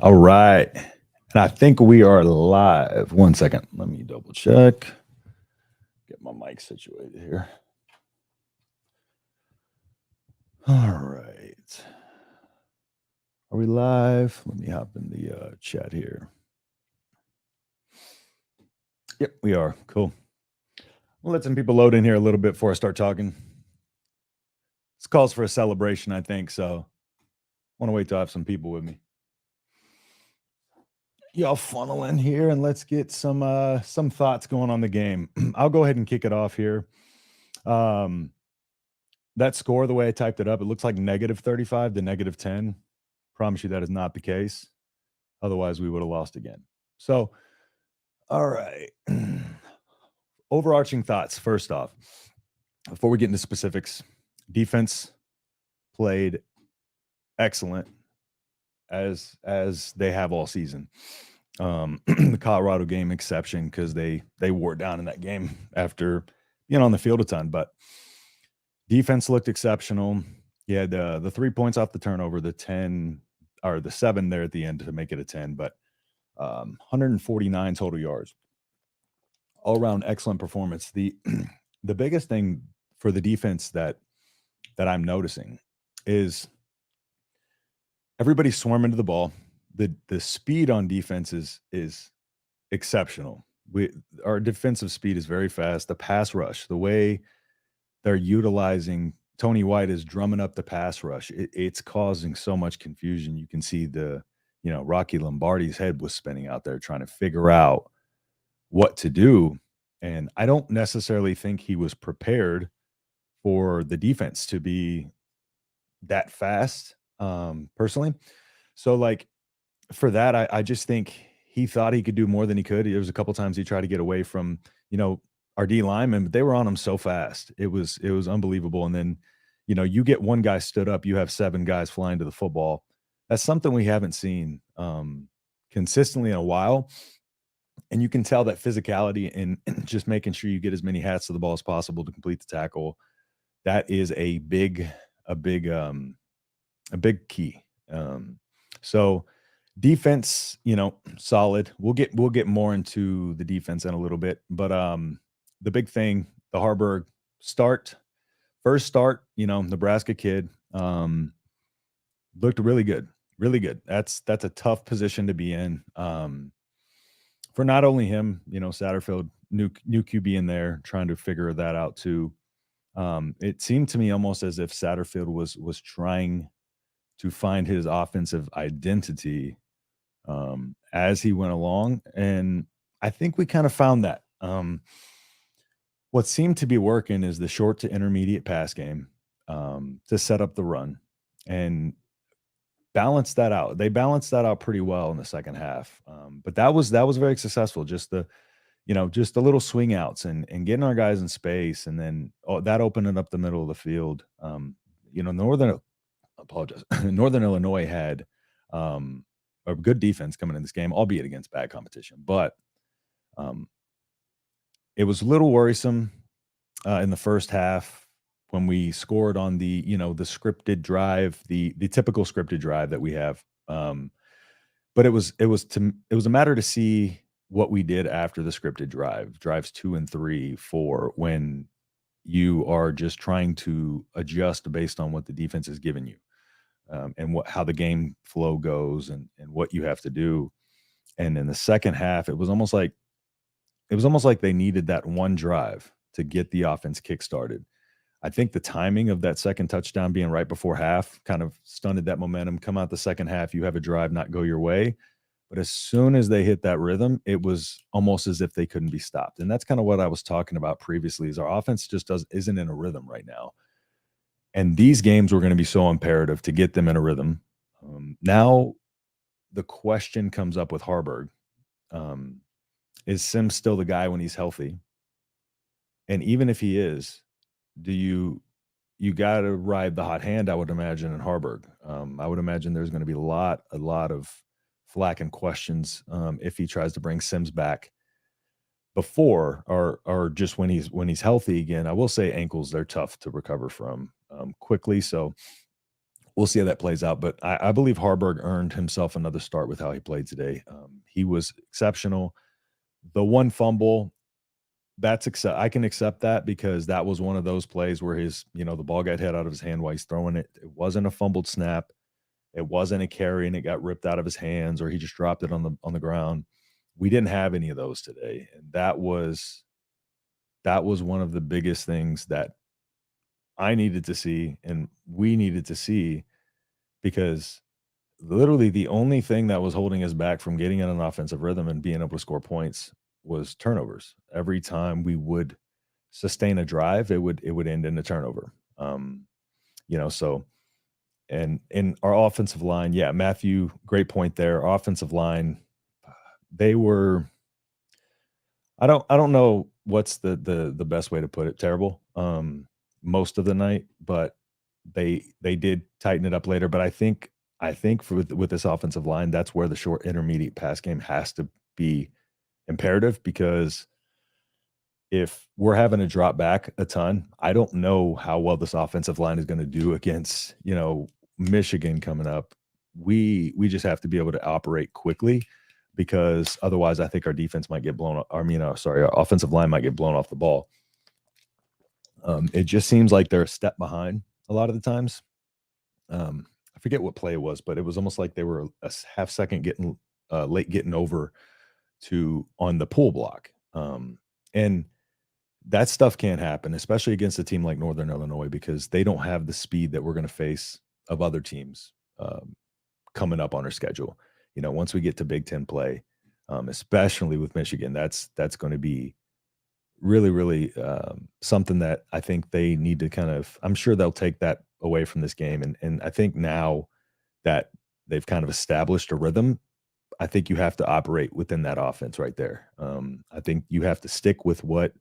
All right. And I think we are live. 1 second. Let me double check. Get my mic situated here. All right. Are we live? Let me hop in the chat here. Yep, we are. Cool. We'll let some people load in here a little bit before I start talking. This calls for a celebration, I think. So I want to wait till I have some people with me. Y'all funnel in here and let's get some thoughts going on the game. I'll go ahead and kick it off here. That score, the way I typed it up, it looks like -35 to -10. Promise you that is not the case. Otherwise, we would have lost again. So, all right. Overarching thoughts. First off, before we get into specifics, defense played excellent as they have all season. The Colorado game exception because they wore down in that game after being on the field a ton, but defense looked exceptional. You had the 3 points off the turnover, the 10 or the 7 there at the end to make it a 10, but 149 total yards. All around excellent performance. The biggest thing for the defense that I'm noticing is everybody's swarming to the ball. The speed on defense is exceptional. Our defensive speed is very fast. The pass rush, the way they're utilizing Tony White is drumming up the pass rush. It's causing so much confusion. You can see Rocky Lombardi's head was spinning out there trying to figure out what to do. And I don't necessarily think he was prepared for the defense to be that fast, personally. So, like, for that, I just think he thought he could do more than he could. There was a couple times he tried to get away from, our D linemen, but they were on him so fast. It was unbelievable. And then, you get one guy stood up, you have 7 guys flying to the football. That's something we haven't seen consistently in a while. And you can tell that physicality and just making sure you get as many hats to the ball as possible to complete the tackle. That is a big key. So defense, solid. We'll get more into the defense in a little bit, but the big thing, the Harburg first start, Nebraska kid, looked really good. That's a tough position to be in. For not only him, Satterfield, new QB in there, trying to figure that out too. It seemed to me almost as if Satterfield was trying to find his offensive identity as he went along, and I think we kind of found that. What seemed to be working is the short to intermediate pass game to set up the run and balance that out. They balanced that out pretty well in the second half, but that was very successful. Just the little swing outs and getting our guys in space, and then that opened up the middle of the field. Northern Illinois had a good defense coming in this game, albeit against bad competition, but it was a little worrisome in the first half when we scored on the the scripted drive, the typical scripted drive that we have. But it was a matter to see what we did after the scripted drives 2 and 3, 4, when you are just trying to adjust based on what the defense is giving you, and how the game flow goes and what you have to do. And in the second half, it was almost like they needed that one drive to get the offense kick-started. I think the timing of that second touchdown being right before half kind of stunted that momentum. Come out the second half, you have a drive not go your way. But as soon as they hit that rhythm, it was almost as if they couldn't be stopped. And that's kind of what I was talking about previously, is our offense just isn't in a rhythm right now. And these games were going to be so imperative to get them in a rhythm. Now the question comes up with Harburg. Is Sims still the guy when he's healthy? And even if he is, do you got to ride the hot hand, I would imagine, in Harburg. I would imagine there's going to be a lot of flack and questions if he tries to bring Sims back before or just when he's healthy again. I will say ankles, they're tough to recover from quickly. So we'll see how that plays out. But I believe Harburg earned himself another start with how he played today. He was exceptional. The one fumble, I can accept that because that was one of those plays where the ball got hit out of his hand while he's throwing it. It wasn't a fumbled snap. It wasn't a carry and it got ripped out of his hands or he just dropped it on the ground. We didn't have any of those today. And that was one of the biggest things that I needed to see and we needed to see because literally the only thing that was holding us back from getting in an offensive rhythm and being able to score points was turnovers. Every time we would sustain a drive, it would end in a turnover. So and in our offensive line, yeah, Matthew, great point there. Our offensive line, they were I don't know what's the best way to put it, terrible, most of the night, but they did tighten it up later, but I think for with this offensive line, that's where the short intermediate pass game has to be imperative because if we're having to drop back a ton, I don't know how well this offensive line is gonna do against, Michigan coming up. We just have to be able to operate quickly because otherwise I think our defense might get blown sorry, our offensive line might get blown off the ball. It just seems like they're a step behind a lot of the times. I forget what play it was, but it was almost like they were a half second getting late getting over to on the pull block. And that stuff can't happen, especially against a team like Northern Illinois, because they don't have the speed that we're going to face of other teams coming up on our schedule. Once we get to Big Ten play, especially with Michigan, that's going to be really, really something that I think they need to kind of. I'm sure they'll take that away from this game, and I think now that they've kind of established a rhythm, I think you have to operate within that offense right there. I think you have to stick with what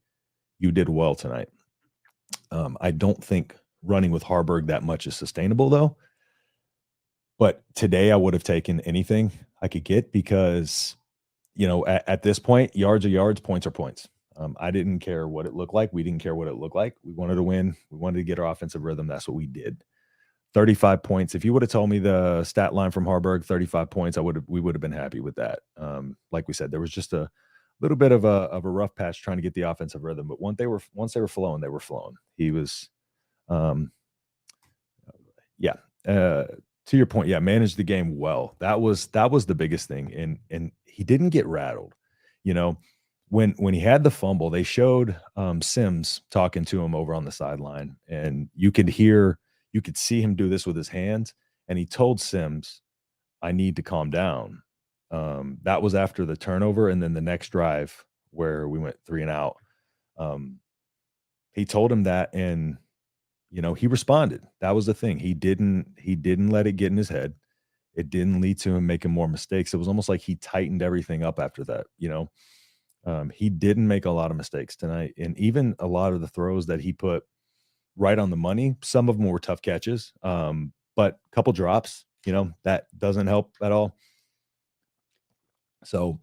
you did well tonight. I don't think running with Harburg that much is sustainable though. But today I would have taken anything I could get because, at this point, yards are yards, points are points. I didn't care what it looked like. We didn't care what it looked like. We wanted to win. We wanted to get our offensive rhythm. That's what we did. 35 points. If you would have told me the stat line from Harburg, 35 points, we would have been happy with that. Like we said, there was just a little bit of a rough patch trying to get the offensive rhythm, but once they were flowing, they were flowing. He was, yeah. To your point, yeah, managed the game well. That was the biggest thing, and he didn't get rattled. You know, when he had the fumble, they showed Sims talking to him over on the sideline, and you could see him do this with his hands, and he told Sims, "I need to calm down." That was after the turnover, and then the next drive where we went 3 and out. He told him that, and he responded. That was the thing. He didn't let it get in his head. It didn't lead to him making more mistakes. It was almost like he tightened everything up after that. He didn't make a lot of mistakes tonight, and even a lot of the throws that he put right on the money. Some of them were tough catches, but a couple drops. That doesn't help at all. So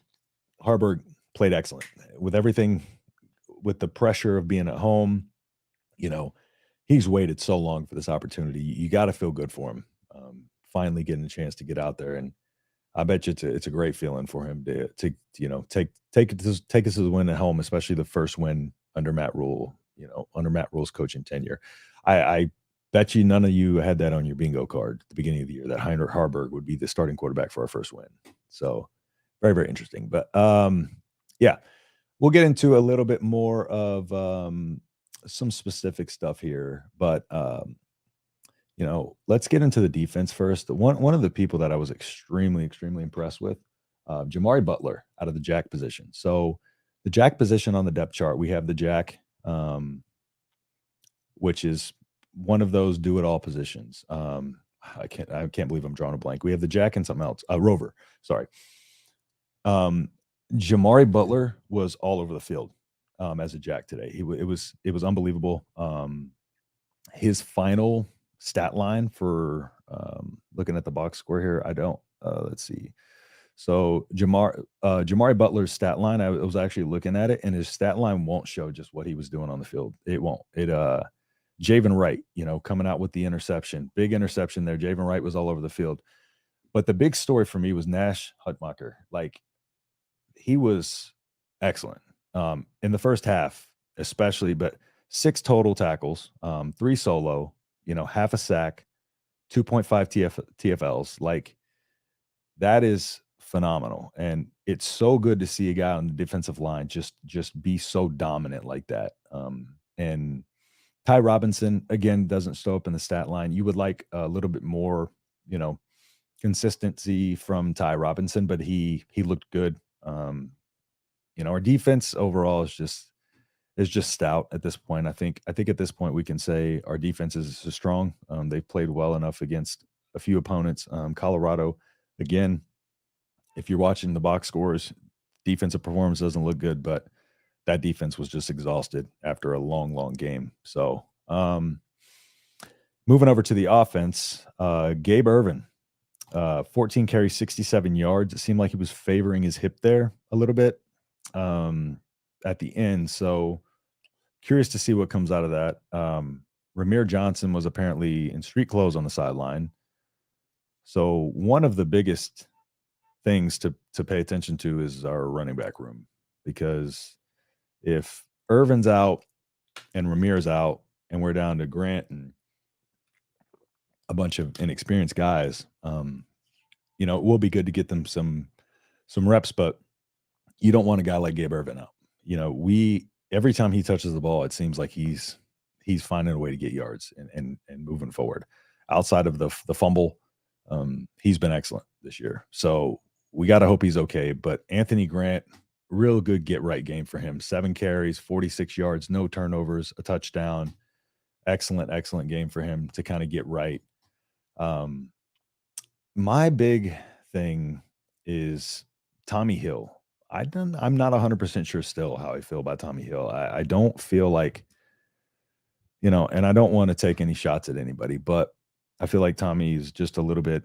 Harburg played excellent with everything, with the pressure of being at home. He's waited so long for this opportunity. You got to feel good for him. Finally getting a chance to get out there, and I bet you it's a great feeling for him to take us to the win at home, especially the first win under Matt Rule. Under Matt Rule's coaching tenure. I bet you none of you had that on your bingo card at the beginning of the year that Heinrich Harburg would be the starting quarterback for our first win. So very, very interesting. But yeah, we'll get into a little bit more of some specific stuff here. But let's get into the defense first. One of the people that I was extremely, extremely impressed with, Jamari Butler out of the jack position. So the jack position on the depth chart, we have the jack, which is one of those do-it-all positions. I can't believe I'm drawing a blank. We have the jack and something else. Rover, sorry. Jamari Butler was all over the field as a jack today. It was unbelievable. His final stat line for looking at the box score here, I don't let's see. So Jamari Butler's stat line, I was actually looking at it, and his stat line won't show just what he was doing on the field. It won't. Javen Wright, coming out with the interception, big interception there. Javen Wright was all over the field. But the big story for me was Nash Hutmacher. Like, he was excellent in the first half, especially, but 6 total tackles, 3 solo, half a sack, 2.5 TFLs. Like, that is phenomenal. And it's so good to see a guy on the defensive line just be so dominant like that. And Ty Robinson, again, doesn't show up in the stat line. You would like a little bit more, you know, consistency from Ty Robinson, but he looked good. Our defense overall is just stout at this point. I think at this point we can say our defense is strong. They've played well enough against a few opponents. Colorado, again, if you're watching the box scores, defensive performance doesn't look good, but that defense was just exhausted after a long, long game. So, moving over to the offense, Gabe Ervin, 14 carries, 67 yards. It seemed like he was favoring his hip there a little bit at the end. So, curious to see what comes out of that. Ramir Johnson was apparently in street clothes on the sideline. So, one of the biggest things to pay attention to is our running back room, because if Irvin's out and Ramir's out and we're down to Grant and a bunch of inexperienced guys, it will be good to get them some reps, but you don't want a guy like Gabe Ervin out. Every time he touches the ball, it seems like he's finding a way to get yards and moving forward. Outside of the fumble, he's been excellent this year. So we got to hope he's okay. But Anthony Grant, real good get right game for him. 7 carries, 46 yards, no turnovers, a touchdown. Excellent game for him to kind of get right. My big thing is Tommy Hill. I'm not 100% sure still how I feel about Tommy Hill. I don't feel like, and I don't want to take any shots at anybody, but I feel like Tommy's just a little bit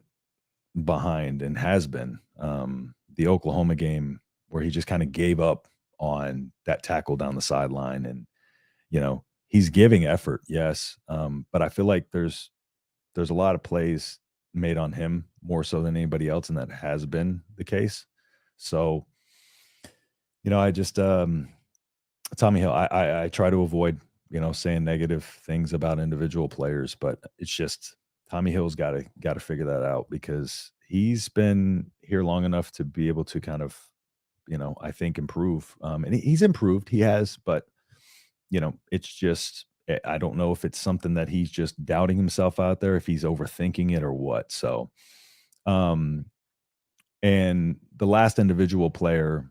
behind and has been. The Oklahoma game where he just kind of gave up on that tackle down the sideline, and he's giving effort, yes, but I feel like there's a lot of plays made on him more so than anybody else, and that has been the case. So, I just Tommy Hill, I try to avoid saying negative things about individual players, but it's just Tommy Hill's got to figure that out, because he's been here long enough to be able to kind of, I think improve. And he's improved, he has, but it's just, I don't know if it's something that he's just doubting himself out there, if he's overthinking it or what. So, and the last individual player,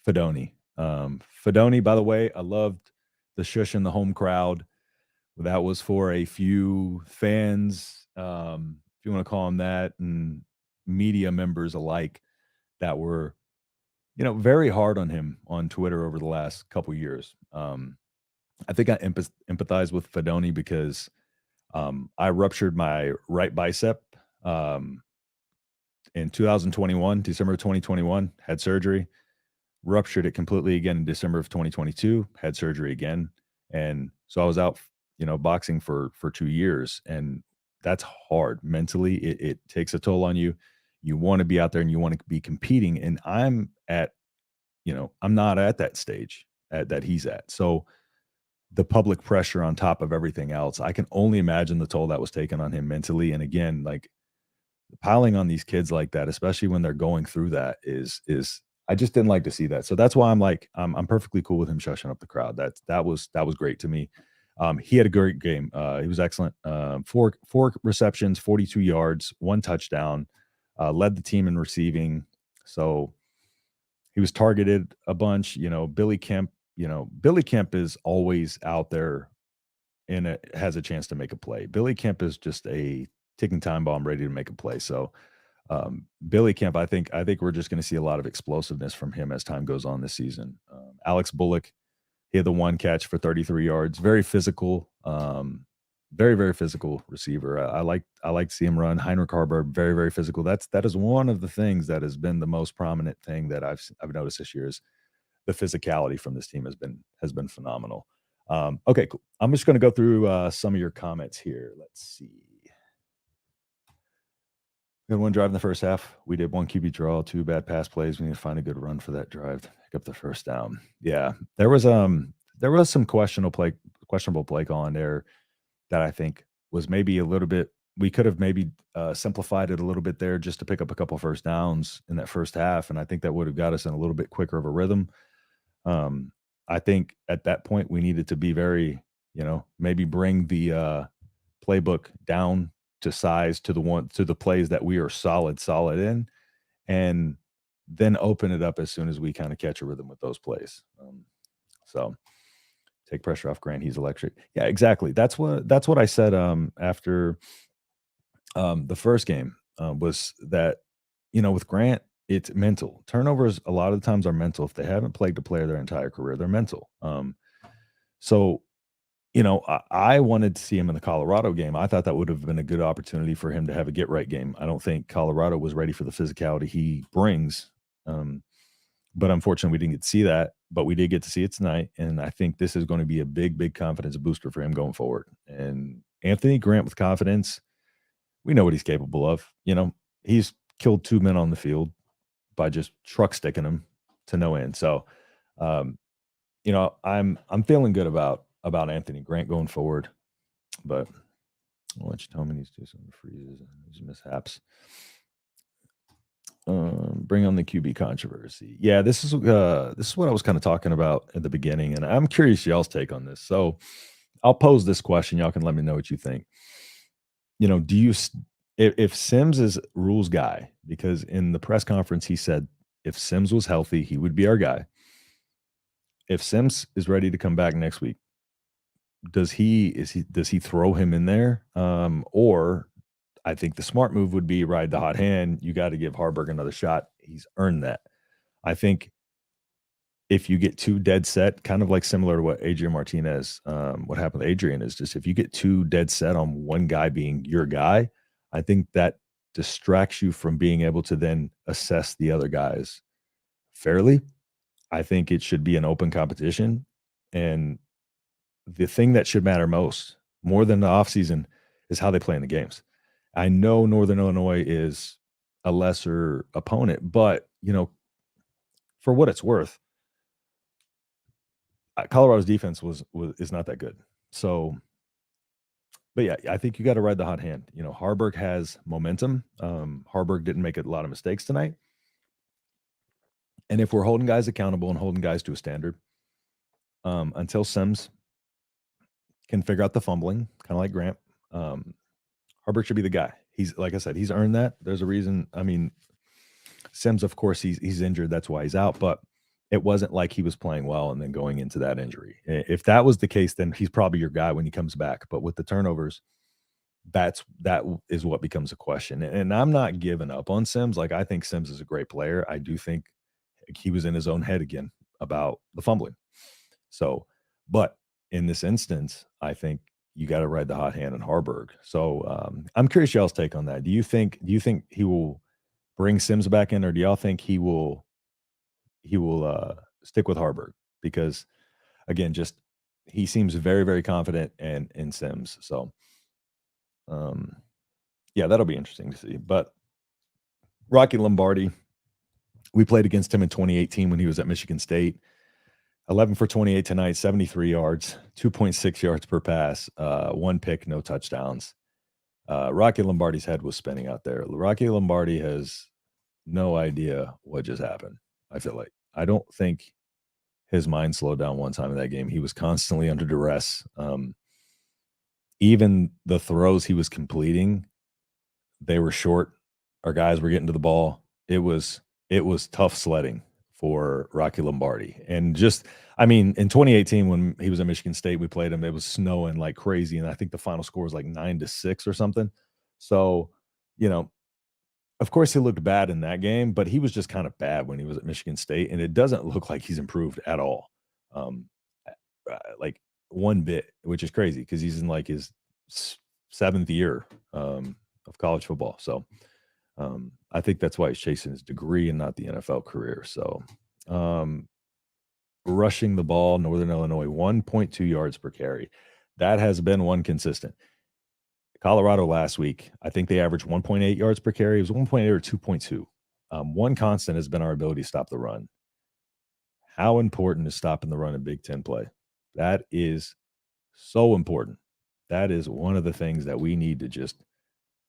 Fedoni. Fedoni, by the way, I loved the shush in the home crowd. That was for a few fans, if you want to call them that, and media members alike that were, very hard on him on Twitter over the last couple years. I think I empathize with Fedoni because I ruptured my right bicep in 2021, December of 2021, had surgery, ruptured it completely again in December of 2022, had surgery again. And so I was out, boxing for 2 years, and that's hard mentally. It takes a toll on you. You want to be out there and you want to be competing. And I'm not at that stage that he's at. So the public pressure on top of everything else, I can only imagine the toll that was taken on him mentally. And again, like, piling on these kids like that, especially when they're going through that, is I just didn't like to see that. So that's why I'm like, I'm perfectly cool with him shushing up the crowd. That was great to me. He had a great game. He was excellent. Four receptions, 42 yards, 1 touchdown, led the team in receiving. So he was targeted a bunch. Billy Kemp is always out there and it has a chance to make a play. Billy Kemp is just a ticking time bomb ready to make a play. So Billy Kemp, I think we're just going to see a lot of explosiveness from him as time goes on this season. Alex Bullock, he had the 1 catch for 33 yards. Very physical, very, very physical receiver. I like to see him run. Heinrich Haarberg, very, very physical. That is one of the things that has been the most prominent thing that I've noticed this year is the physicality from this team has been phenomenal. Okay, cool. I'm just going to go through some of your comments here. Let's see. We had one drive in the first half. We did one QB draw, two bad pass plays. We need to find a good run for that drive to pick up the first down. Yeah, there was some questionable play calling there that I think was maybe a little bit. We could have maybe simplified it a little bit there just to pick up a couple first downs in that first half, and I think that would have got us in a little bit quicker of a rhythm. Um, I think at that point we needed to be very, maybe bring the playbook down to size to the plays that we are solid in, and then open it up as soon as we kind of catch a rhythm with those plays. So take pressure off Grant. He's electric. Yeah, exactly. That's what I said after the first game was that with Grant, it's mental. Turnovers a lot of the times are mental. If they haven't plagued a player their entire career, they're mental. So I wanted to see him in the Colorado game. I thought that would have been a good opportunity for him to have a get right game. I don't think Colorado was ready for the physicality he brings. But unfortunately, we didn't get to see that. But we did get to see it tonight. And I think this is going to be a big, big confidence booster for him going forward. And Anthony Grant with confidence, we know what he's capable of. He's killed two men on the field by just truck sticking them to no end. So, um, I'm feeling good about Anthony Grant going forward, but I'll let you tell me these do some freezes and these mishaps. Bring on the QB controversy. Yeah, this is what I was kind of talking about at the beginning, and I'm curious y'all's take on this. So I'll pose this question. Y'all can let me know what you think. Do you if Sims is rules guy, because in the press conference he said if Sims was healthy, he would be our guy. If Sims is ready to come back next week, does he throw him in there? Or I think the smart move would be ride the hot hand. You got to give Harburg another shot. He's earned that. I think if you get too dead set, kind of like similar to what Adrian Martinez, what happened with Adrian is just if you get too dead set on one guy being your guy, I think that distracts you from being able to then assess the other guys fairly. I think it should be an open competition. And the thing that should matter more than the offseason, is how they play in the games. I know Northern Illinois is a lesser opponent, but for what it's worth, Colorado's defense is not that good. So, but yeah, I think you got to ride the hot hand. Harburg has momentum. Harburg didn't make a lot of mistakes tonight, and if we're holding guys accountable and holding guys to a standard, until Sims can figure out the fumbling, kind of like Grant, Harburg should be the guy. He's like I said, he's earned that. There's a reason. I mean, Sims, of course, he's injured. That's why he's out. But it wasn't like he was playing well and then going into that injury. If that was the case, then he's probably your guy when he comes back. But with the turnovers, that is what becomes a question. And I'm not giving up on Sims. Like I think Sims is a great player. I do think he was in his own head again about the fumbling. So, but in this instance, I think you got to ride the hot hand in Harburg. So I'm curious y'all's take on that. Do you think he will bring Sims back in, or do y'all think he will stick with Harburg? Because again, just he seems very, very confident in Sims. So yeah, that'll be interesting to see. But Rocky Lombardi, we played against him in 2018 when he was at Michigan State. 11 for 28 tonight, 73 yards, 2.6 yards per pass, one pick, no touchdowns. Rocky Lombardi's head was spinning out there. Rocky Lombardi has no idea what just happened. I feel like I don't think his mind slowed down one time in that game. He was constantly under duress. Even the throws he was completing, they were short. Our guys were getting to the ball. It was tough sledding for Rocky Lombardi. And just, I mean, in 2018, when he was at Michigan State, we played him, it was snowing like crazy. And I think the final score was like 9-6 or something. So, of course he looked bad in that game, but he was just kind of bad when he was at Michigan State. And it doesn't look like he's improved at all. Like one bit, which is crazy because he's in like his seventh year of college football. So, I think that's why he's chasing his degree and not the NFL career. So, rushing the ball, Northern Illinois, 1.2 yards per carry. That has been one consistent. Colorado last week, I think they averaged 1.8 yards per carry. It was 1.8 or 2.2. One constant has been our ability to stop the run. How important is stopping the run in Big Ten play? That is so important. That is one of the things that we need to just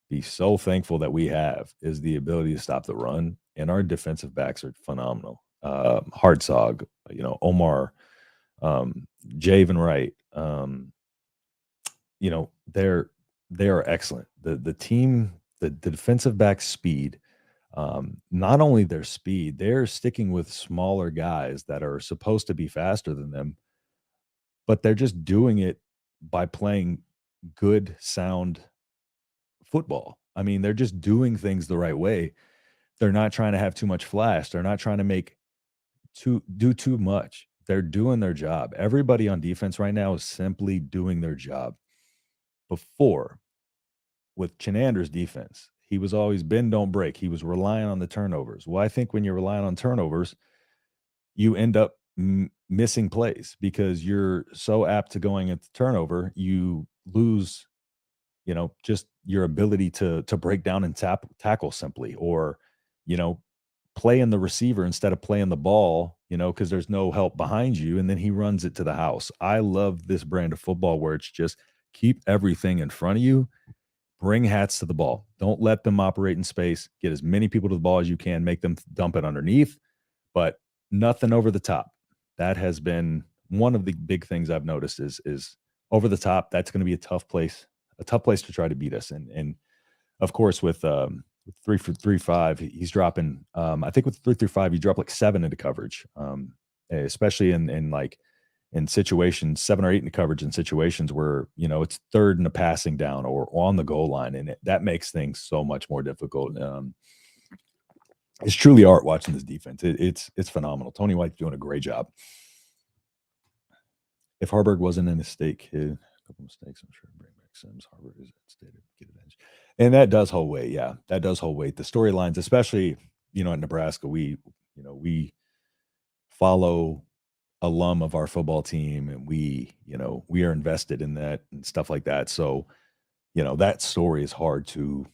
be so thankful that we have is the ability to stop the run. And our defensive backs are phenomenal. Hartzog, Omar, Javen Wright, they are excellent. The team, the defensive back speed, not only their speed, they're sticking with smaller guys that are supposed to be faster than them, but they're just doing it by playing good, sound football. I mean, they're just doing things the right way. They're not trying to have too much flash. They're not trying to do too much. They're doing their job. Everybody on defense right now is simply doing their job. Before, with Chenander's defense, he was always bend, don't break. He was relying on the turnovers. Well, I think when you're relying on turnovers, you end up missing plays because you're so apt to going at the turnover. You lose, just your ability to break down and tackle simply, or, you know, playing the receiver instead of playing the ball, because there's no help behind you, and then he runs it to the house. I love this brand of football where it's just keep everything in front of you, bring hats to the ball. Don't let them operate in space. Get as many people to the ball as you can, make them dump it underneath, but nothing over the top. That has been one of the big things I've noticed is over the top. That's going to be a tough place to try to beat us. And of course, with 3-5, he's dropping. I think with 3-5, you drop like 7 into coverage, especially in situations 7 or 8 into coverage in situations where it's third and a passing down or on the goal line, and that makes things so much more difficult. It's truly art watching this defense. It's phenomenal. Tony White's doing a great job. If Harburg wasn't a mistake, a couple mistakes, I'm sure bring back Sims. Harburg is at state of get advantage, and that does hold weight. Yeah, that does hold weight. The storylines, especially at Nebraska, we follow alum of our football team, and we are invested in that and stuff like that. So that story is hard to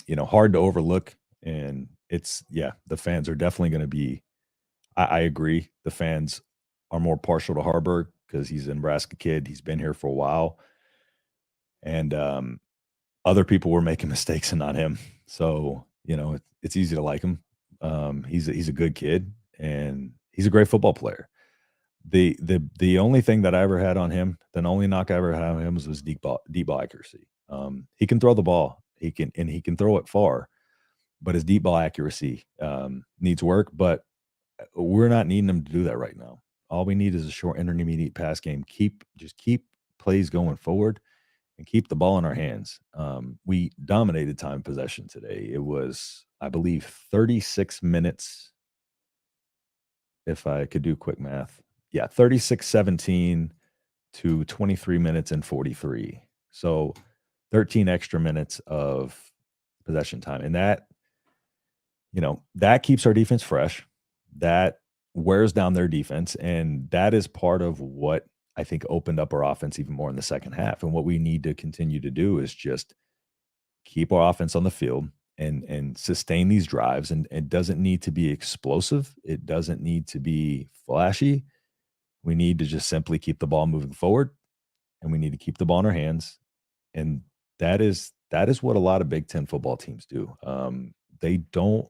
overlook, and the fans are definitely going to be. I agree. The fans are more partial to Harburg because he's a Nebraska kid. He's been here for a while, and other people were making mistakes and not him. So it's easy to like him. He's a good kid, and he's a great football player. The only thing that I ever had on him, the only knock I ever had on him was deep ball accuracy. He can throw the ball. He can throw it far, but his deep ball accuracy needs work. But we're not needing him to do that right now. All we need is a short intermediate pass game. Just keep plays going forward and keep the ball in our hands. We dominated time possession today. It was, I believe, 36 minutes. If I could do quick math. Yeah, 36-17 to 23 minutes and 43. So 13 extra minutes of possession time. And that keeps our defense fresh. That wears down their defense. And that is part of what I think opened up our offense even more in the second half. And what we need to continue to do is just keep our offense on the field and sustain these drives. And it doesn't need to be explosive. It doesn't need to be flashy. We need to just simply keep the ball moving forward, and we need to keep the ball in our hands. And that is what a lot of Big Ten football teams do. They don't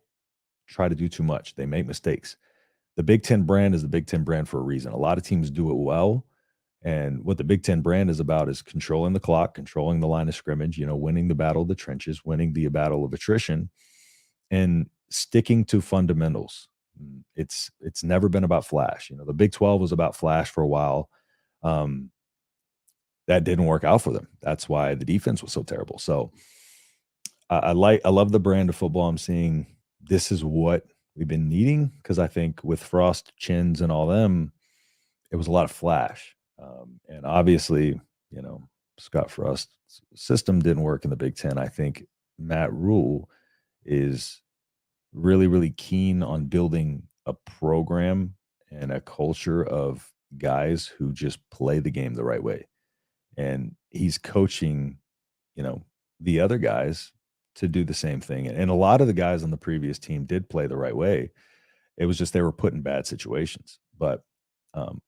try to do too much. They make mistakes. The Big Ten brand is the Big Ten brand for a reason. A lot of teams do it well. And what the Big Ten brand is about is controlling the clock, controlling the line of scrimmage, winning the battle of the trenches, winning the battle of attrition, and sticking to fundamentals. It's never been about flash. The Big 12 was about flash for a while. That didn't work out for them. That's why the defense was so terrible. So I love the brand of football I'm seeing. This is what we've been needing, because I think with Frost, Chins, and all them, it was a lot of flash. And obviously, Scott Frost's system didn't work in the Big Ten. I think Matt Rule is really, really keen on building a program and a culture of guys who just play the game the right way. And he's coaching, you know, the other guys to do the same thing. And a lot of the guys on the previous team did play the right way. It was just they were put in bad situations. But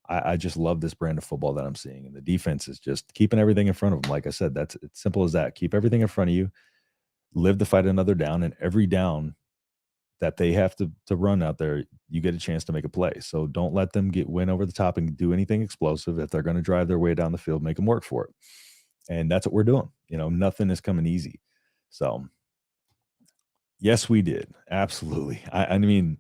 I just love this brand of football that I'm seeing. And the defense is just keeping everything in front of them. Like I said, that's it's simple as that. Keep everything in front of you, live to fight another down, and every down that they have to run out there, you get a chance to make a play. So don't let them get win over the top and do anything explosive. If they're going to drive their way down the field, make them work for it. And that's what we're doing. Nothing is coming easy. So yes, we did. Absolutely. I mean,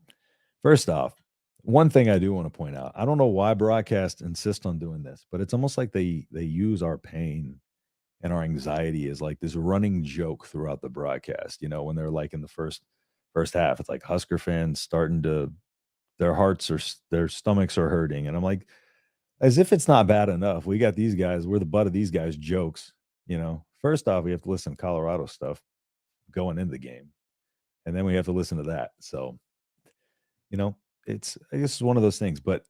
first off, one thing I do want to point out, I don't know why broadcast insist on doing this, but it's almost like they use our pain and our anxiety as like this running joke throughout the broadcast. When they're like in the first half, it's like Husker fans starting to their hearts are their stomachs are hurting, and I'm like, as if it's not bad enough. We got these guys. We're the butt of these guys' jokes. First off, we have to listen to Colorado stuff going into the game, and then we have to listen to that. So you know, it's I guess it's one of those things. But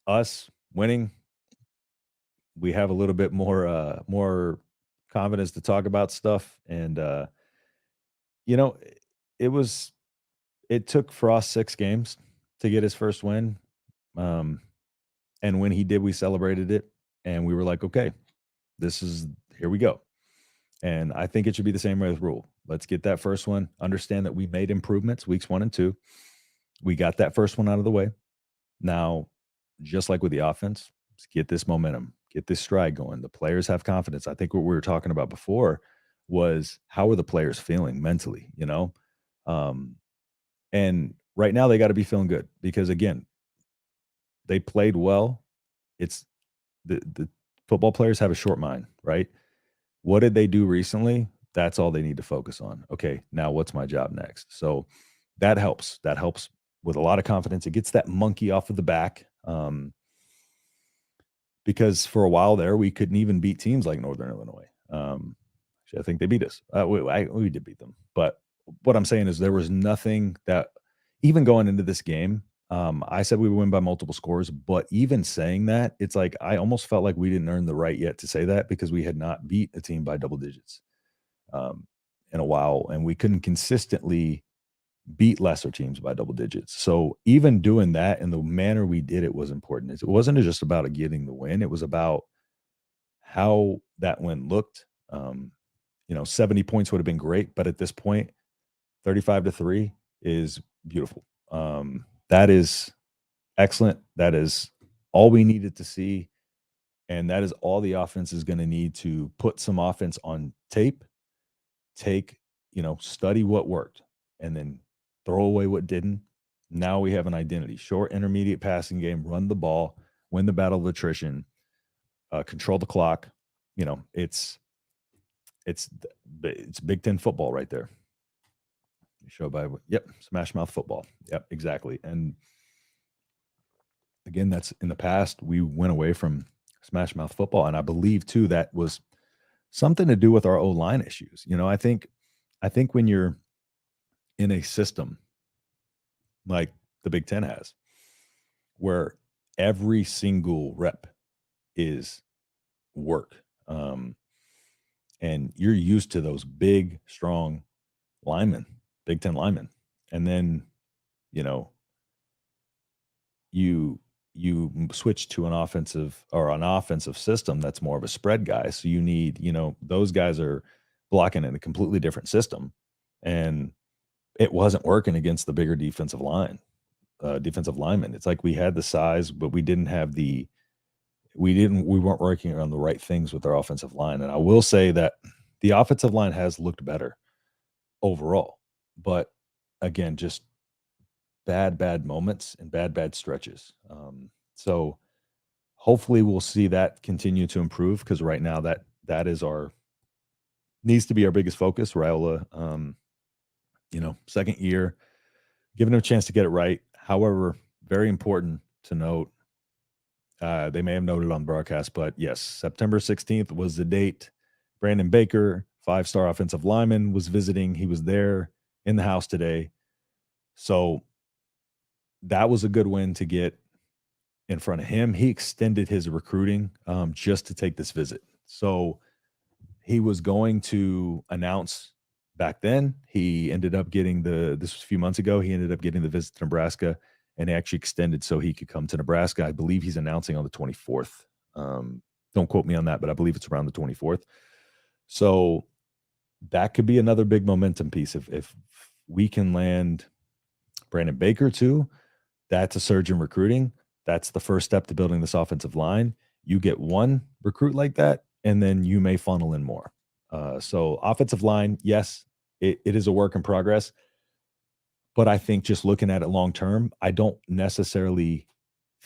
us winning, we have a little bit more confidence to talk about stuff. And you know, it was it took Frost 6 games to get his first win. Um, and when he did, we celebrated it, and we were like, okay, this is here we go. And I think it should be the same way with Rule. Let's get that first one. Understand that we made improvements weeks 1 and 2. We got that first one out of the way. Now, just like with the offense, let's get this momentum, get this stride going. The players have confidence. I think what we were talking about before was how are the players feeling mentally. Um, and right now they got to be feeling good because again, they played well. It's the football players have a short mind, right? What did they do recently? That's all they need to focus on. Okay, now what's my job next? So that helps. That helps with a lot of confidence. It gets that monkey off of the back. Because for a while there, we couldn't even beat teams like Northern Illinois. Actually, I think they beat us. We did beat them. But what I'm saying is there was nothing that, even going into this game, I said we would win by multiple scores. But even saying that, it's like I almost felt like we didn't earn the right yet to say that because we had not beat a team by double digits in a while. And we couldn't consistently beat lesser teams by double digits. So even doing that in the manner we did it was important. It wasn't just about getting the win. It was about how that win looked. 70 points would have been great, but at this point, 35-3 is beautiful. That is excellent. That is all we needed to see. And that is all the offense is going to need to put some offense on tape, study what worked, and then throw away what didn't. Now we have an identity: short, intermediate passing game, run the ball, win the battle of attrition, control the clock. It's Big Ten football right there. Show by Smash Mouth football. Yep, exactly. And again, that's in the past we went away from Smash Mouth football, and I believe too that was something to do with our O-line issues. I think when you're in a system like the Big Ten has, where every single rep is work. And you're used to those big, strong linemen, Big Ten linemen. And then, you switch to an offensive system that's more of a spread guy. So you need, those guys are blocking in a completely different system. And it wasn't working against the bigger defensive linemen. It's like we had the size, but we didn't have we weren't working on the right things with our offensive line. And I will say that the offensive line has looked better overall, but again, just bad moments and bad stretches. So hopefully we'll see that continue to improve because right now that is needs to be our biggest focus. Raiola, second year, giving him a chance to get it right. However, very important to note, they may have noted on the broadcast, but yes, September 16th was the date. Brandon Baker, 5-star offensive lineman, was visiting. He was there in the house today. So that was a good win to get in front of him. He extended his recruiting just to take this visit. So he was going to announce back then. He ended up getting this was a few months ago. He ended up getting the visit to Nebraska and he actually extended so he could come to Nebraska. I believe he's announcing on the 24th. Don't quote me on that, but I believe it's around the 24th. So that could be another big momentum piece. If we can land Brandon Baker too, that's a surge in recruiting. That's the first step to building this offensive line. You get one recruit like that, and then you may funnel in more. So offensive line, yes, it is a work in progress. But I think just looking at it long term, I don't necessarily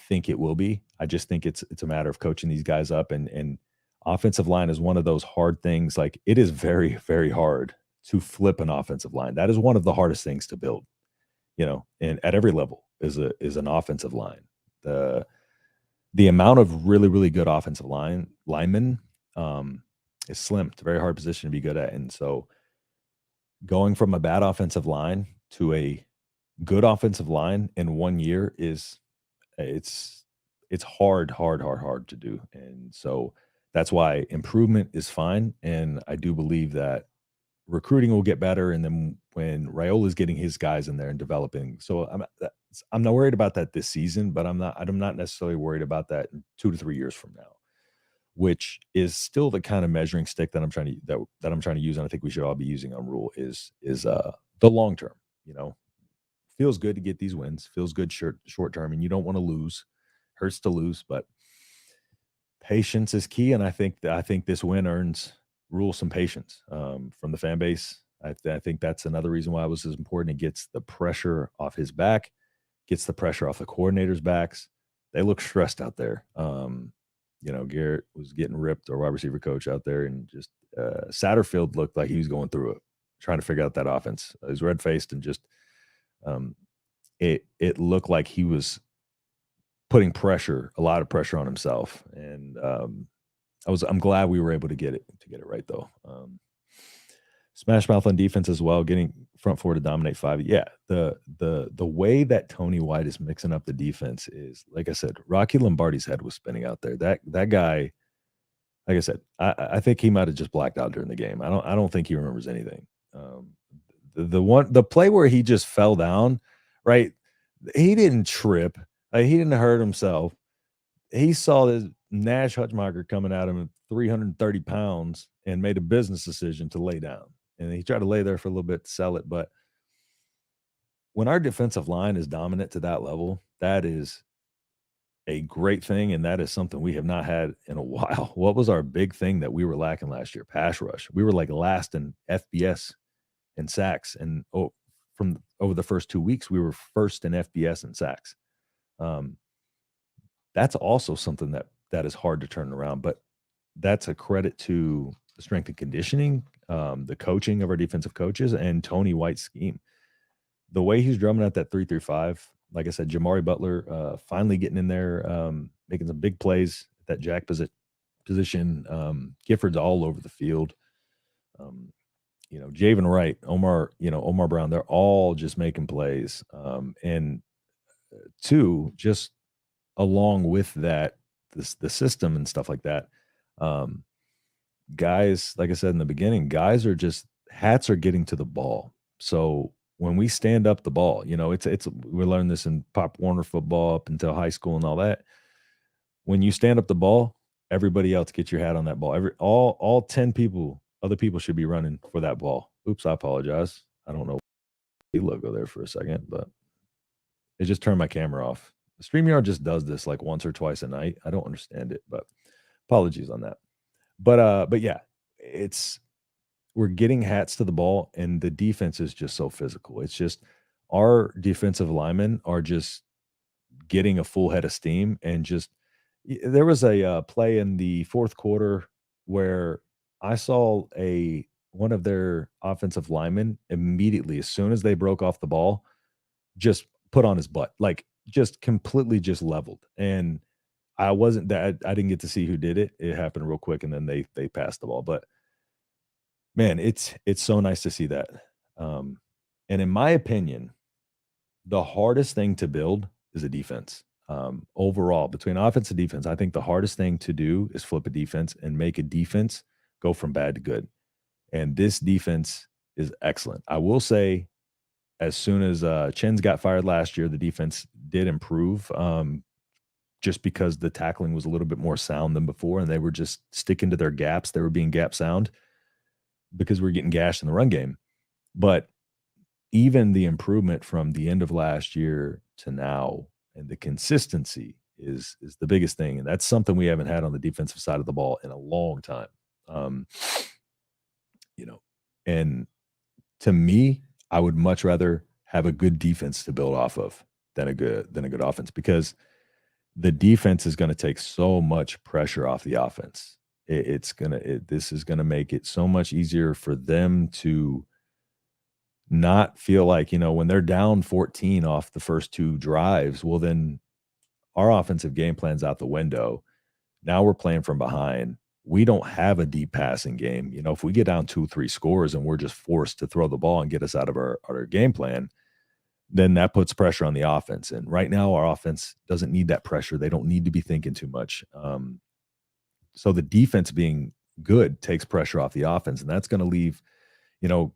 think it will be. I just think it's a matter of coaching these guys up and offensive line is one of those hard things. Like it is very, very hard to flip an offensive line. That is one of the hardest things to build, and at every level is an offensive line. The the amount of really, really good offensive linemen is slim. It's a very hard position to be good at. And so going from a bad offensive line to a good offensive line in 1 year it's it's hard, hard, hard, hard to do. And so that's why improvement is fine. And I do believe that recruiting will get better. And then when Raiola's getting his guys in there and developing, so I'm not worried about that this season, but I'm not necessarily worried about that in 2 to 3 years from now, which is still the kind of measuring stick that I'm trying to use, and I think we should all be using on Rule is the long term. You know, feels good to get these wins, feels good short term, and you don't want to lose. Hurts to lose, but patience is key, and I think this win earns Rule some patience from the fan base. I think that's another reason why it was as important. It gets the pressure off his back, gets the pressure off the coordinators' backs. They look stressed out there. Garrett was getting ripped, or wide receiver coach out there, and just Satterfield looked like he was going through it, trying to figure out that offense. He was red faced and just um, it looked like he was putting a lot of pressure on himself. And I'm glad we were able to get it right though. Smash mouth on defense as well, getting front four to dominate five. Yeah, the way that Tony White is mixing up the defense is, like I said, Rocky Lombardi's head was spinning out there. That guy, like I said, I think he might have just blacked out during the game. I don't think he remembers anything. The play where he just fell down, right? He didn't trip. Like, he didn't hurt himself. He saw this Nash Hutchmacher coming at him at 330 pounds and made a business decision to lay down. And he tried to lay there for a little bit to sell it. But when our defensive line is dominant to that level, that is a great thing. And that is something we have not had in a while. What was our big thing that we were lacking last year? Pass rush. We were like last in FBS and sacks. And from over the first 2 weeks, we were first in FBS and sacks. That's also something that is hard to turn around, but that's a credit to the strength and conditioning, the coaching of our defensive coaches, and Tony White's scheme. The way he's drumming out that 3-3-5, like I said, Jamari Butler finally getting in there, making some big plays at that jack position. Gifford's all over the field. Javen Wright, Omar Brown, they're all just making plays. And two, just along with that, the system and stuff like that, guys, like I said in the beginning, guys are just hats are getting to the ball. So when we stand up the ball, it's we learned this in Pop Warner football up until high school and all that. When you stand up the ball, everybody else get your hat on that ball. All 10 people, other people should be running for that ball. Oops, I apologize. I don't know the logo there for a second, but it just turned my camera off. StreamYard just does this like once or twice a night. I don't understand it, but apologies on that. But yeah, we're getting hats to the ball, and the defense is just so physical. It's just our defensive linemen are just getting a full head of steam, and just there was a play in the fourth quarter where I saw one of their offensive linemen immediately, as soon as they broke off the ball, just put on his butt, like just completely just leveled. And I didn't get to see who did it. It happened real quick, and then they passed the ball. But man, it's so nice to see that. And in my opinion, the hardest thing to build is a defense. Overall, between offense and defense, I think the hardest thing to do is flip a defense and make a defense go from bad to good. And this defense is excellent. I will say, as soon as Chins got fired last year, the defense did improve. Just because the tackling was a little bit more sound than before, and they were just sticking to their gaps. They were being gap sound because we are getting gashed in the run game. But even the improvement from the end of last year to now and the consistency is the biggest thing, and that's something we haven't had on the defensive side of the ball in a long time. Um, you know, and to me, I would much rather have a good defense to build off of than a good offense because the defense is gonna take so much pressure off the offense. This is gonna make it so much easier for them to not feel like, when they're down 14 off the first 2 drives, well, then our offensive game plan's out the window. Now we're playing from behind. We don't have a deep passing game. If we get down 2, 3 scores and we're just forced to throw the ball and get us out of our game plan, then that puts pressure on the offense. And right now, our offense doesn't need that pressure. They don't need to be thinking too much. So the defense being good takes pressure off the offense, and that's going to you know,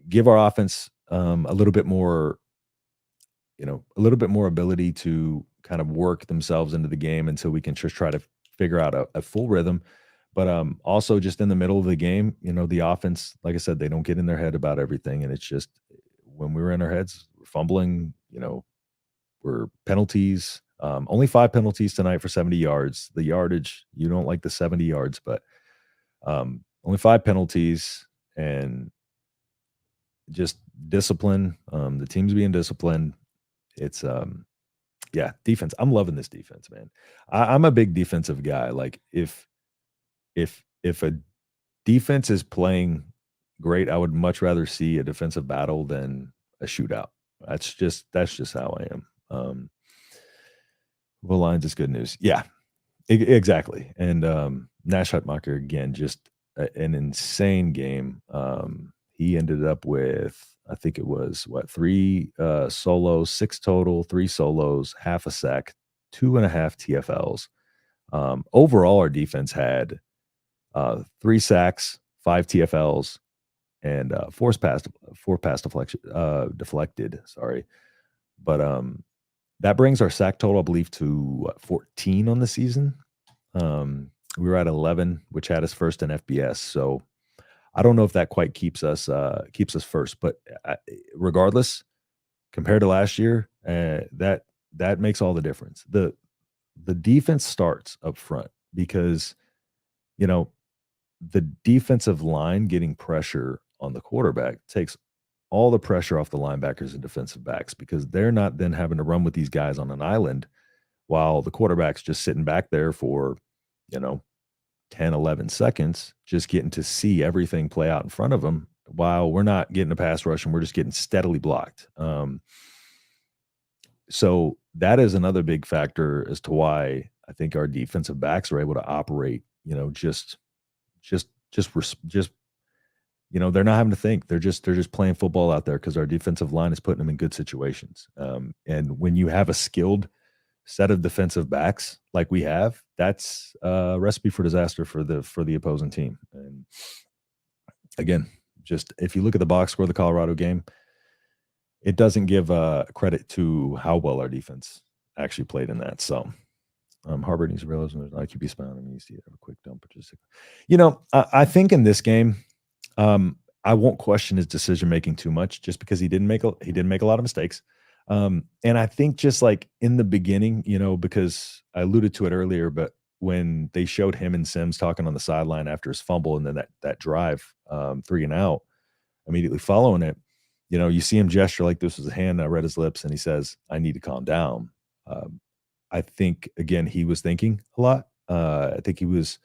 give our offense a little bit more ability to kind of work themselves into the game until we can just try to figure out a full rhythm. But also just in the middle of the game, the offense, like I said, they don't get in their head about everything. And it's just when we were in our heads, we're fumbling, we're penalties. Only 5 penalties tonight for 70 yards. The yardage, you don't like the 70 yards, but only 5 penalties and just discipline. The team's being disciplined. It's yeah, defense. I'm loving this defense, man. I'm a big defensive guy. Like if a defense is playing great, I would much rather see a defensive battle than a shootout. That's just how I am. The lines is good news. Yeah, exactly. And Nash Hutmacher again, just an insane game. He ended up with, I think it was 3 solos, 6 total, 3 solos, half a sack, 2.5 TFLs. Overall, our defense had 3 sacks, 5 TFLs, and 4 pass deflected. Sorry, but that brings our sack total, I believe, to 14 on the season. We were at 11, which had us first in FBS. So I don't know if that quite keeps us first, but regardless, compared to last year, that makes all the difference. The defense starts up front because you know the defensive line getting pressure on the quarterback takes all the pressure off the linebackers and defensive backs because they're not then having to run with these guys on an island while the quarterback's just sitting back there for, you know, 10, 11 seconds, just getting to see everything play out in front of them while we're not getting a pass rush and we're just getting steadily blocked. So that is another big factor as to why I think our defensive backs are able to operate, just they're not having to think. They're just playing football out there because our defensive line is putting them in good situations. And when you have a skilled set of defensive backs like we have, that's a recipe for disaster for the opposing team. And again, just if you look at the box score of the Colorado game, it doesn't give credit to how well our defense actually played in that. So Harvard needs to realize when there's an IQB spot on needs to have a quick dump. I think in this game, I won't question his decision making too much just because he didn't make a lot of mistakes. And I think just like in the beginning, because I alluded to it earlier, but when they showed him and Sims talking on the sideline after his fumble and then that drive, 3 and out, immediately following it, you see him gesture like this was a hand. I read his lips and he says, "I need to calm down." I think again, he was thinking a lot. I think he was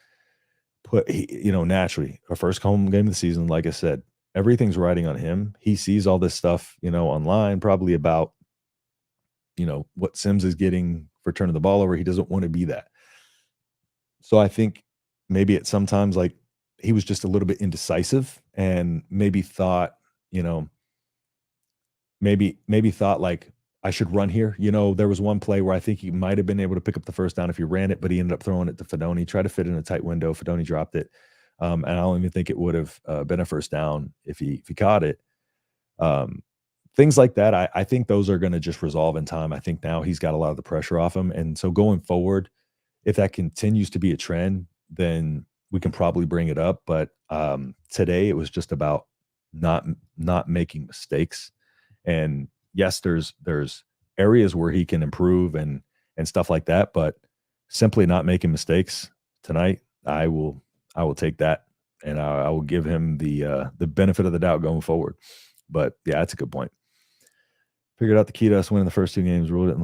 naturally our first home game of the season. Like I said, everything's riding on him. He sees all this stuff, online, probably about, what Sims is getting for turning the ball over. He doesn't want to be that. So I think maybe at sometimes like he was just a little bit indecisive and maybe thought, maybe thought like I should run here. There was one play where I think he might have been able to pick up the first down if he ran it, but he ended up throwing it to Fedoni, tried to fit in a tight window. Fedoni dropped it. And I don't even think it would have been a first down if he caught it. Um, Things like that, I think those are going to just resolve in time. I think now he's got a lot of the pressure off him. And so going forward, if that continues to be a trend, then we can probably bring it up. But today it was just about not not making mistakes. And yes, there's areas where he can improve and stuff like that, but simply not making mistakes tonight, I will take that, and I will give him the benefit of the doubt going forward. But yeah, that's a good point. Figured out the key to us winning the first 2 games, ruled it.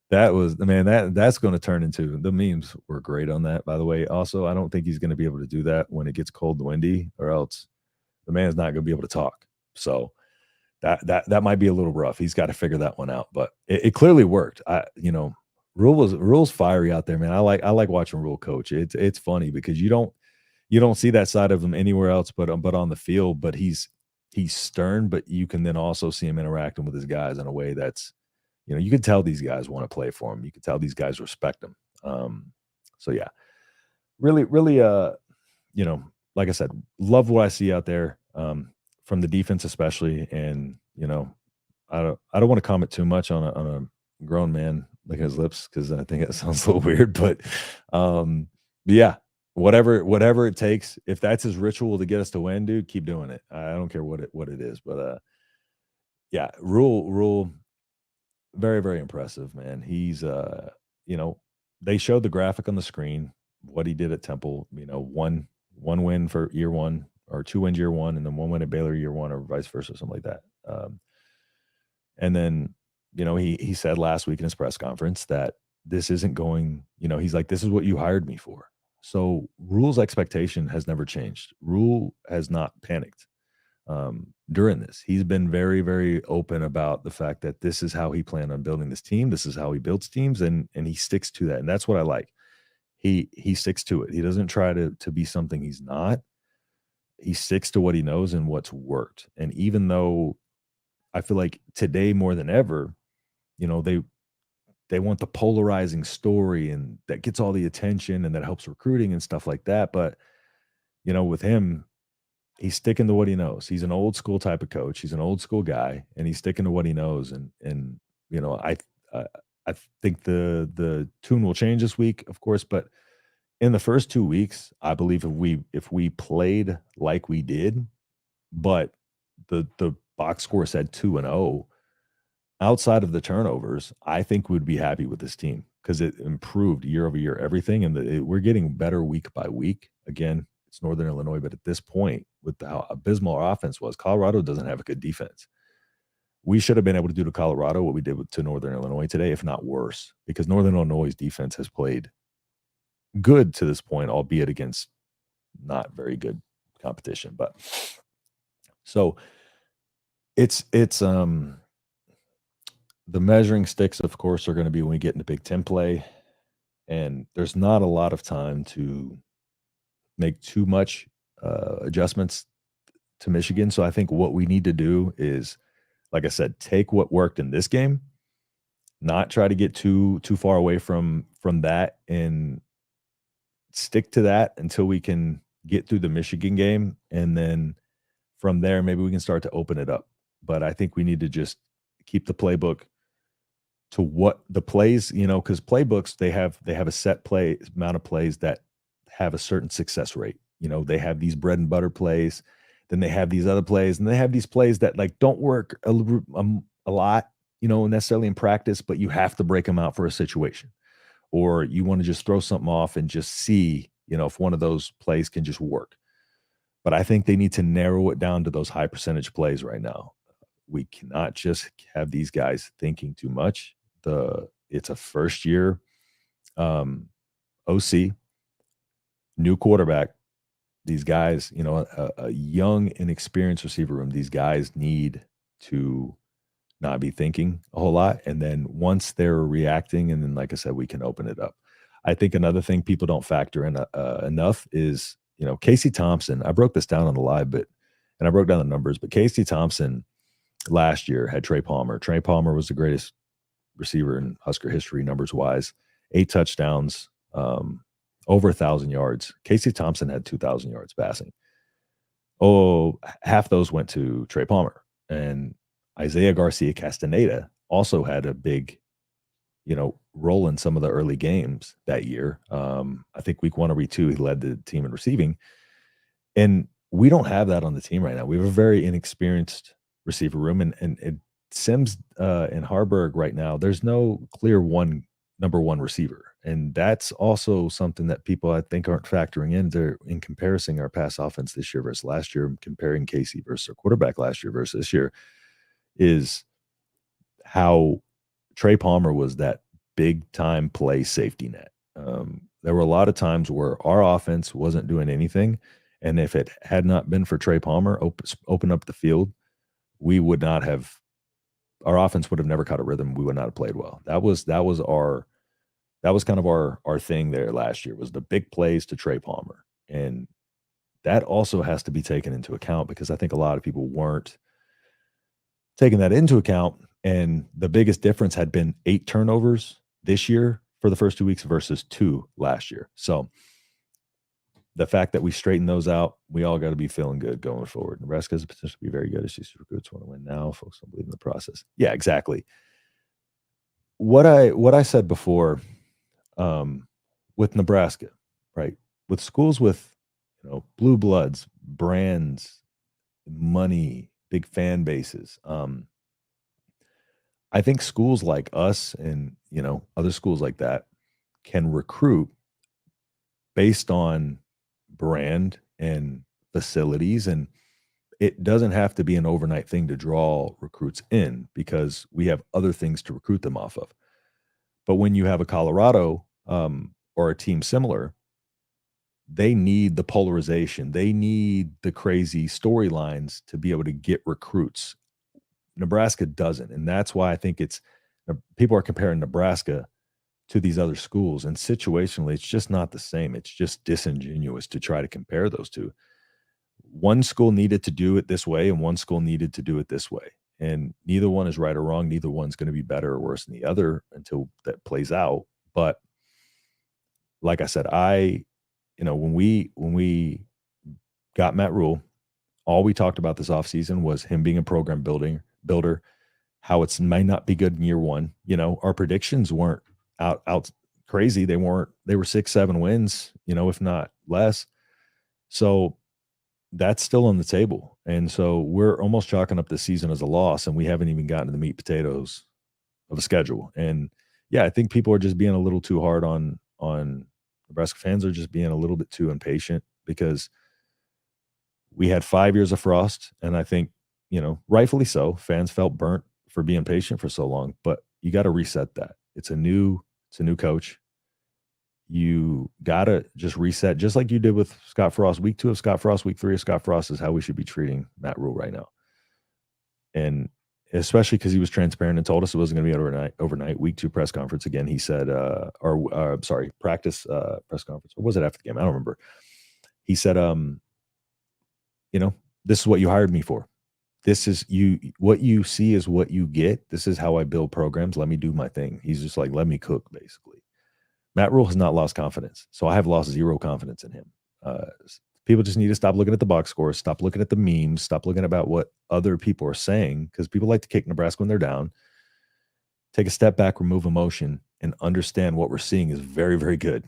That was, man, that's going to turn into, the memes were great on that, by the way. Also, I don't think he's going to be able to do that when it gets cold and windy, or else the man's not going to be able to talk. So that might be a little rough. He's got to figure that one out, but it clearly worked. Rule's fiery out there, man. I like watching Rule coach. It's funny because you don't see that side of him anywhere else but on the field. But he's stern, but you can then also see him interacting with his guys in a way that's, you can tell these guys want to play for him. You can tell these guys respect him. So yeah, really, really, like I said, love what I see out there, from the defense especially. And I don't want to comment too much on a grown man licking his lips because I think it sounds a little weird. But yeah, whatever it takes. If that's his ritual to get us to win, dude, keep doing it. I don't care what it is. But yeah, Rule very, very impressive, man. You know, they showed the graphic on the screen, what he did at Temple, one win for year one, or 2 wins year one, and then 1 win at Baylor year one, or vice versa, something like that. And then, he said last week in his press conference that this isn't going, he's like, this is what you hired me for. So Rule's expectation has never changed. Rule has not panicked during this. He's been very, very open about the fact that this is how he planned on building this team. This is how he builds teams, and he sticks to that. And that's what I like. He sticks to it. He doesn't try to be something he's not. He sticks to what he knows and what's worked. And even though I feel like today more than ever, they want the polarizing story, and that gets all the attention, and that helps recruiting and stuff like that. But with him, he's sticking to what he knows. He's an old school type of coach. He's an old school guy, and he's sticking to what he knows. And I I think the tune will change this week, of course, but in the first 2 weeks, I believe if we played like we did, but the box score said 2-0, outside of the turnovers, I think we'd be happy with this team because it improved year over year, everything, and we're getting better week by week. Again, it's Northern Illinois, but at this point, with how abysmal our offense was, Colorado doesn't have a good defense. We should have been able to do to Colorado what we did to Northern Illinois today, if not worse, because Northern Illinois' defense has played good to this point, albeit against not very good competition. But so it's the measuring sticks, of course, are going to be when we get into Big Ten play, and there's not a lot of time to make too much adjustments to Michigan. So I think what we need to do is, like I said, take what worked in this game, not try to get too far away from that, and stick to that until we can get through the Michigan game, and then from there maybe we can start to open it up. But I think we need to just keep the playbook to what the plays, because playbooks, they have a set play amount of plays that have a certain success rate. They have these bread and butter plays, then they have these other plays, and they have these plays that like don't work a lot, necessarily in practice, but you have to break them out for a situation, or you want to just throw something off and just see, if one of those plays can just work. But I think they need to narrow it down to those high percentage plays right now. We cannot just have these guys thinking too much. It's a first year OC, new quarterback. These guys, a young, inexperienced receiver room. These guys need to not be thinking a whole lot. And then once they're reacting, and then, like I said, we can open it up. I think another thing people don't factor in enough is, Casey Thompson. I broke this down on the live, and I broke down the numbers, but Casey Thompson last year had Trey Palmer. Trey Palmer was the greatest receiver in Husker history, numbers wise. 8 touchdowns, over 1,000 yards. Casey Thompson had 2,000 yards passing. Oh, half those went to Trey Palmer. And Isaiah Garcia Castaneda also had a big, role in some of the early games that year. I think week 1 or week 2, he led the team in receiving. And we don't have that on the team right now. We have a very inexperienced receiver room, and Sims and Harburg right now, there's no clear number one receiver. And that's also something that people I think aren't factoring in comparing our pass offense this year versus last year, comparing Casey versus our quarterback last year versus this year, is how Trey Palmer was that big time play safety net. There were a lot of times where our offense wasn't doing anything, and if it had not been for Trey Palmer open up the field, we would not have. Our offense would have never caught a rhythm. We would not have played well. That was kind of our thing there last year, was the big plays to Trey Palmer, and that also has to be taken into account, because I think a lot of people weren't taking that into account. And the biggest difference had been 8 turnovers this year for the first 2 weeks versus 2 last year. So the fact that we straightened those out, we all got to be feeling good going forward. Nebraska has the potential to be very good. It's just recruits want to win now. Folks don't believe in the process. Yeah, exactly. What I said before, with Nebraska, right? With schools with, blue bloods, brands, money, big fan bases. I think schools like us and, other schools like that can recruit based on brand and facilities. And it doesn't have to be an overnight thing to draw recruits in, because we have other things to recruit them off of. But when you have a Colorado, or a team similar, they need the polarization. They need the crazy storylines to be able to get recruits. Nebraska doesn't, and that's why I think people are comparing Nebraska to these other schools, and situationally, it's just not the same. It's just disingenuous to try to compare those two. One school needed to do it this way, and one school needed to do it this way, and neither one is right or wrong. Neither one's going to be better or worse than the other until that plays out. But like I said, when we got Matt Rule, all we talked about this offseason was him being a program builder, how it might not be good in year 1. Our predictions weren't out crazy. They were 6-7 wins, if not less. So that's still on the table. And so we're almost chalking up this season as a loss, and we haven't even gotten to the meat potatoes of a schedule. And yeah, I think people are just being a little too hard on Nebraska fans, are just being a little bit too impatient, because we had 5 years of Frost, and I think, rightfully so, fans felt burnt for being patient for so long, but you got to reset that. It's a new coach. You got to just reset, just like you did with Scott Frost. Week 2 of Scott Frost, week 3 of Scott Frost is how we should be treating Matt Rule right now. And especially because he was transparent and told us it wasn't going to be overnight. Week 2 press conference, again, he said, practice press conference, or was it after the game? I don't remember. He said, this is what you hired me for. This is what you see is what you get. This is how I build programs. Let me do my thing. He's just like, let me cook, basically. Matt Rule has not lost confidence, so I have lost 0 confidence in him. People just need to stop looking at the box scores, stop looking at the memes, stop looking about what other people are saying, because people like to kick Nebraska when they're down. Take a step back, remove emotion, and understand what we're seeing is very, very good,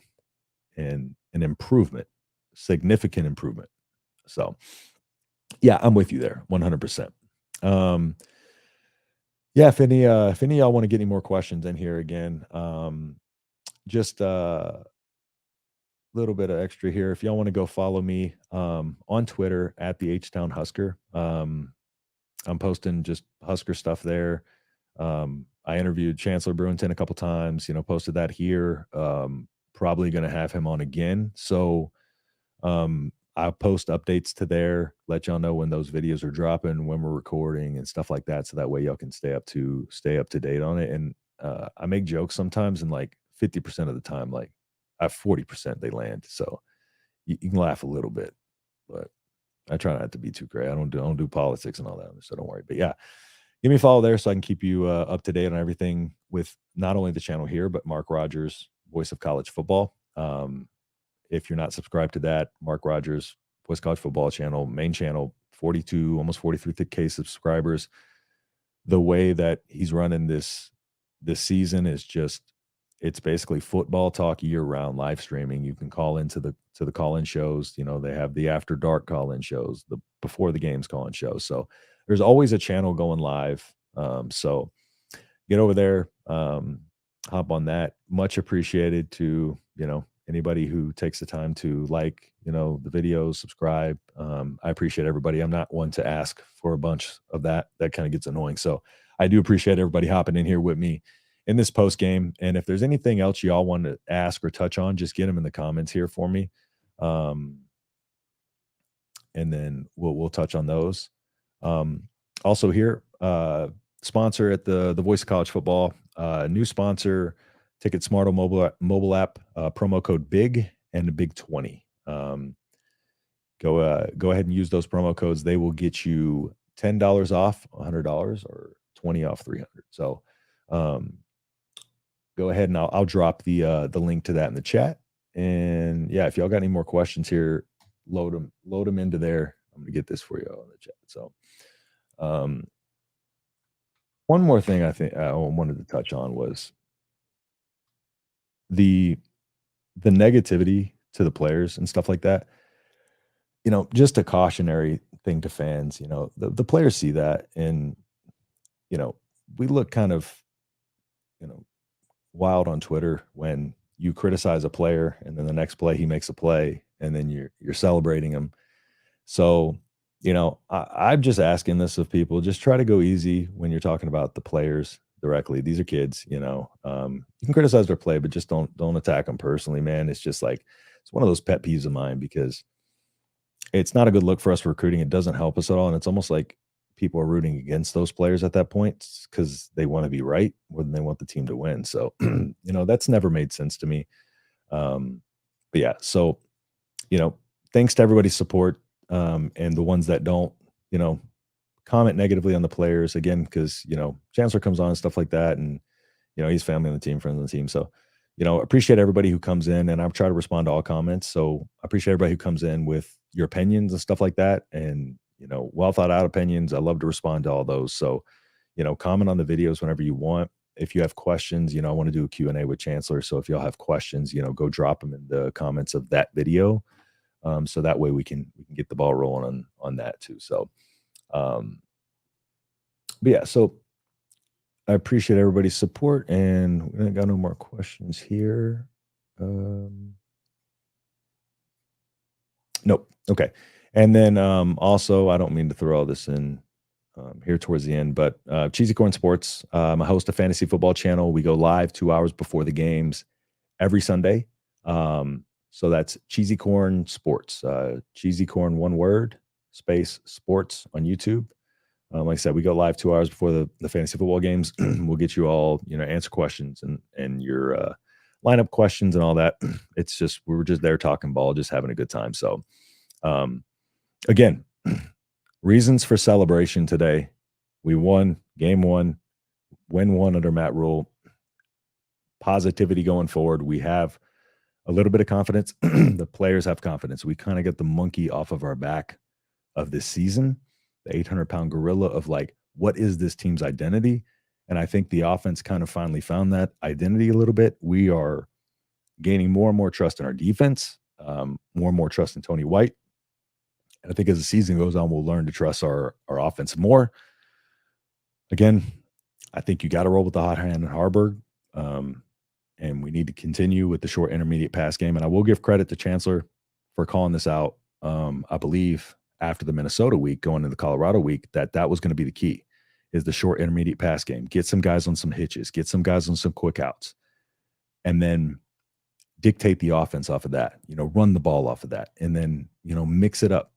and an improvement, significant improvement. So, yeah, I'm with you there, 100%. Yeah, if any of y'all want to get any more questions in here, again, just little bit of extra here. If y'all want to go follow me on Twitter at the H-Town Husker. I'm posting just Husker stuff there. I interviewed Chancellor Brewington a couple times, posted that here. Probably going to have him on again. So I'll post updates to there, let y'all know when those videos are dropping, when we're recording and stuff like that. So that way y'all can stay up to date on it. And I make jokes sometimes, and like 50% of the time, like at 40% they land. So you can laugh a little bit, but I try not to be too great. I don't do politics and all that, so don't worry. But yeah, give me a follow there so I can keep you up to date on everything with not only the channel here, but Mark Rogers, Voice of College Football. If you're not subscribed to that, Mark Rogers, Voice of College Football channel, main channel, 42, almost 43K subscribers. The way that he's running this season is just it's basically football talk year round, live streaming. You can call into the call-in shows. You know, they have the after dark call-in shows, the before the games call-in shows. So there's always a channel going live. So get over there, hop on that. Much appreciated to, anybody who takes the time to like, the videos, subscribe. I appreciate everybody. I'm not one to ask for a bunch of that. That kind of gets annoying. So I do appreciate everybody hopping in here with me in this post game. And if there's anything else y'all want to ask or touch on, just get them in the comments here for me. And then we'll touch on those. Also here, sponsor at the Voice of College Football, new sponsor, Ticket Smarto mobile app, promo code BIG and Big 20. Go ahead and use those promo codes. They will get you $10 off $100 or 20 off 300. So go ahead and I'll drop the link to that in the chat. And yeah, if y'all got any more questions here, load them into there. I'm gonna get this for you all in the chat. So one more thing I think I wanted to touch on was the negativity to the players and stuff like that. Just a cautionary thing to fans. The players see that, and we look kind of wild on Twitter when you criticize a player and then the next play he makes a play and then you're celebrating him. So I'm just asking this of people. Just try to go easy when you're talking about the players directly. These are kids. You can criticize their play, but just don't attack them personally, man. It's just like it's one of those pet peeves of mine because it's not a good look for us recruiting. It doesn't help us at all, and it's almost like people are rooting against those players at that point because they want to be right more than they want the team to win. So that's never made sense to me. But yeah, so thanks to everybody's support. And the ones that don't, comment negatively on the players again, because, Chancellor comes on and stuff like that. And, he's family on the team, friends on the team. So, appreciate everybody who comes in, and I'll try to respond to all comments. So I appreciate everybody who comes in with your opinions and stuff like that. And, well thought out opinions. I love to respond to all those. So, comment on the videos whenever you want. If you have questions, I want to do a Q&A with Chancellor. So if y'all have questions, go drop them in the comments of that video. So that way we can get the ball rolling on that too. So, but yeah, so I appreciate everybody's support, and we ain't got no more questions here. Nope. Okay. And then also, I don't mean to throw all this in here towards the end, but Cheesy Corn Sports, I'm a host of Fantasy Football Channel. We go live 2 hours before the games every Sunday. So that's Cheesy Corn Sports, Cheesy Corn, one word, space sports on YouTube. Like I said, we go live 2 hours before the fantasy football games. We'll get you all, answer questions and your lineup questions and all that. It's just, we were just there talking ball, just having a good time. So again, reasons for celebration today. We won game one, win one under Matt Rule. Positivity going forward. We have a little bit of confidence. The players have confidence. We kind of get the monkey off of our back of this season, the 800-pound gorilla of like, what is this team's identity? And I think the offense kind of finally found that identity a little bit. We are gaining more and more trust in our defense, more and more trust in Tony White. And I think as the season goes on, we'll learn to trust our offense more. Again, I think you got to roll with the hot hand in Harburg. And we need to continue with the short intermediate pass game. And I will give credit to Chancellor for calling this out. I believe after the Minnesota week, going into the Colorado week, that was going to be the key, is the short intermediate pass game. Get some guys on some hitches, get some guys on some quick outs, and then dictate the offense off of that, run the ball off of that, and then, mix it up,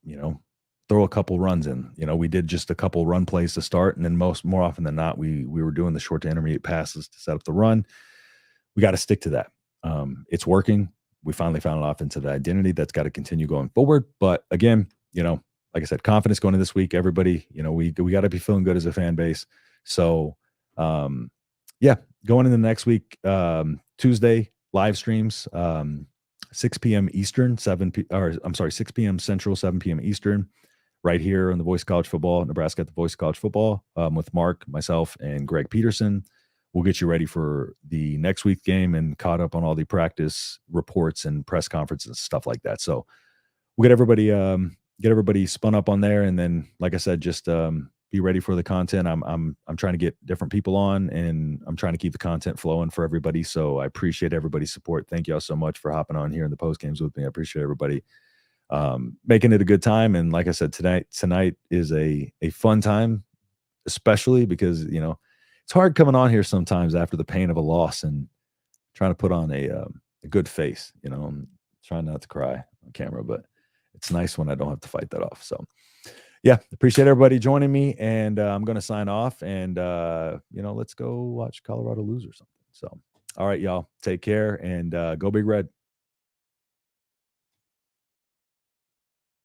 throw a couple runs in. We did just a couple run plays to start. And then more often than not, we were doing the short to intermediate passes to set up the run. We got to stick to that. It's working. We finally found an offensive identity that's got to continue going forward. But again, like I said, confidence going into this week. Everybody, we got to be feeling good as a fan base. So, yeah, going into next week, Tuesday live streams, 6 p.m. Eastern, 6 p.m. Central, 7 p.m. Eastern, right here on the Voice of College Football, Nebraska at the Voice of College Football, with Mark, myself, and Greg Peterson. We'll get you ready for the next week game and caught up on all the practice reports and press conferences and stuff like that. So we'll get everybody spun up on there, and then, like I said, just be ready for the content. I'm trying to get different people on, and I'm trying to keep the content flowing for everybody. So I appreciate everybody's support. Thank y'all so much for hopping on here in the post games with me. I appreciate everybody making it a good time. And like I said, tonight is a fun time, especially because, it's hard coming on here sometimes after the pain of a loss and trying to put on a good face, I'm trying not to cry on camera, but it's nice when I don't have to fight that off. So yeah, appreciate everybody joining me, and I'm going to sign off, and let's go watch Colorado lose or something. So, all right, y'all, take care, and go Big Red.